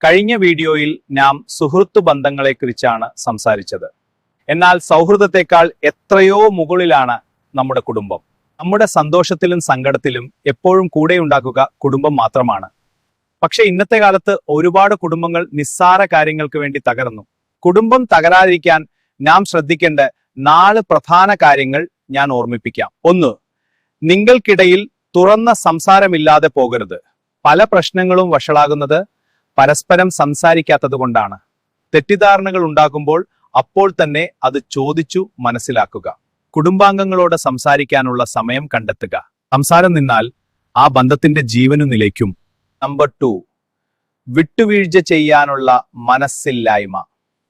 കഴിഞ്ഞ വീഡിയോയിൽ നാം സുഹൃത്തു ബന്ധങ്ങളെക്കുറിച്ചാണ് സംസാരിച്ചത്. എന്നാൽ സൗഹൃദത്തെക്കാൾ എത്രയോ മുകളിലാണ് നമ്മുടെ കുടുംബം. നമ്മുടെ സന്തോഷത്തിലും സങ്കടത്തിലും എപ്പോഴും കൂടെ ഉണ്ടാക്കുക കുടുംബം മാത്രമാണ്. പക്ഷെ ഇന്നത്തെ കാലത്ത് ഒരുപാട് കുടുംബങ്ങൾ നിസ്സാര കാര്യങ്ങൾക്ക് വേണ്ടി തകർന്നു. കുടുംബം തകരാതിരിക്കാൻ നാം ശ്രദ്ധിക്കേണ്ട 4 പ്രധാന കാര്യങ്ങൾ ഞാൻ ഓർമ്മിപ്പിക്കാം. 1. നിങ്ങൾക്കിടയിൽ തുറന്ന സംസാരമില്ലാതെ പോകരുത്. പല പ്രശ്നങ്ങളും വഷളാകുന്നത് പരസ്പരം സംസാരിക്കാത്തത് കൊണ്ടാണ്. തെറ്റിദ്ധാരണകൾ ഉണ്ടാകുമ്പോൾ അപ്പോൾ തന്നെ അത് ചോദിച്ചു മനസ്സിലാക്കുക. കുടുംബാംഗങ്ങളോട് സംസാരിക്കാനുള്ള സമയം കണ്ടെത്തുക. സംസാരം നിന്നാൽ ആ ബന്ധത്തിന്റെ ജീവനു നിലയ്ക്കും. നമ്പർ 2. വിട്ടുവീഴ്ച ചെയ്യാനുള്ള മനസ്സില്ലായ്മ.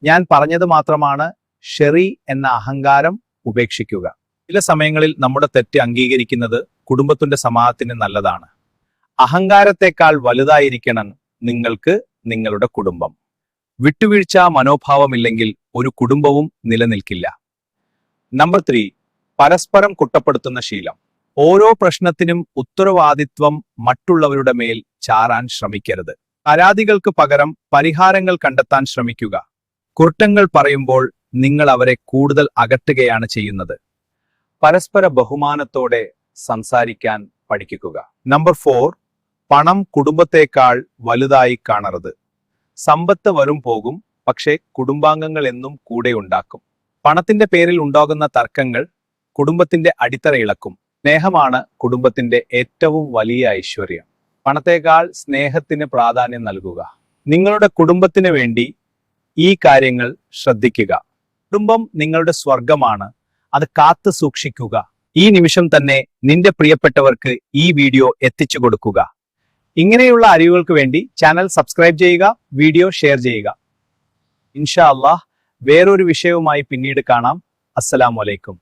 ഞാൻ പറഞ്ഞത് മാത്രമാണ് ശരി എന്ന അഹങ്കാരം ഉപേക്ഷിക്കുക. ചില സമയങ്ങളിൽ നമ്മുടെ തെറ്റ് അംഗീകരിക്കുന്നത് കുടുംബത്തിന്റെ സമാധാനത്തിന് നല്ലതാണ്. അഹങ്കാരത്തെക്കാൾ വലുതായിരിക്കണം നിങ്ങൾക്ക് നിങ്ങളുടെ കുടുംബം. വിട്ടുവീഴ്ച മനോഭാവമില്ലെങ്കിൽ ഒരു കുടുംബവും നിലനിൽക്കില്ല. നമ്പർ 3. പരസ്പരം കുറ്റപ്പെടുത്തുന്ന ശീലം. ഓരോ പ്രശ്നത്തിനും ഉത്തരവാദിത്വം മറ്റുള്ളവരുടെ മേൽ ചാരാൻ ശ്രമിക്കരുത്. പരാതികൾക്ക് പകരം പരിഹാരങ്ങൾ കണ്ടെത്താൻ ശ്രമിക്കുക. കുറ്റങ്ങൾ പറയുമ്പോൾ നിങ്ങൾ അവരെ കൂടുതൽ അകറ്റുകയാണ് ചെയ്യുന്നത്. പരസ്പര ബഹുമാനത്തോടെ സംസാരിക്കാൻ പഠിക്കുക. നമ്പർ 4. പണം കുടുംബത്തെക്കാൾ വലുതായി കാണരുത്. സമ്പത്ത് വരും പോകും, പക്ഷേ കുടുംബാംഗങ്ങൾ എന്നും കൂടെ ഉണ്ടാക്കും. പണത്തിന്റെ പേരിൽ ഉണ്ടാകുന്ന തർക്കങ്ങൾ കുടുംബത്തിന്റെ അടിത്തറ ഇളക്കും. സ്നേഹമാണ് കുടുംബത്തിന്റെ ഏറ്റവും വലിയ ഐശ്വര്യം. പണത്തേക്കാൾ സ്നേഹത്തിന് പ്രാധാന്യം നൽകുക. നിങ്ങളുടെ കുടുംബത്തിന് വേണ്ടി ഈ കാര്യങ്ങൾ ശ്രദ്ധിക്കുക. കുടുംബം നിങ്ങളുടെ സ്വർഗമാണ്. അത് കാത്തു സൂക്ഷിക്കുക. ഈ നിമിഷം തന്നെ നിന്റെ പ്രിയപ്പെട്ടവർക്ക് ഈ വീഡിയോ എത്തിച്ചു കൊടുക്കുക. ഇങ്ങനെയുള്ള അറിവുകൾക്ക് വേണ്ടി ചാനൽ സബ്സ്ക്രൈബ് ചെയ്യുക, വീഡിയോ ഷെയർ ചെയ്യുക. ഇൻഷാ അല്ലാഹ് വേറൊരു വിഷയവുമായി പിന്നീട് കാണാം. അസ്സലാമു അലൈക്കും.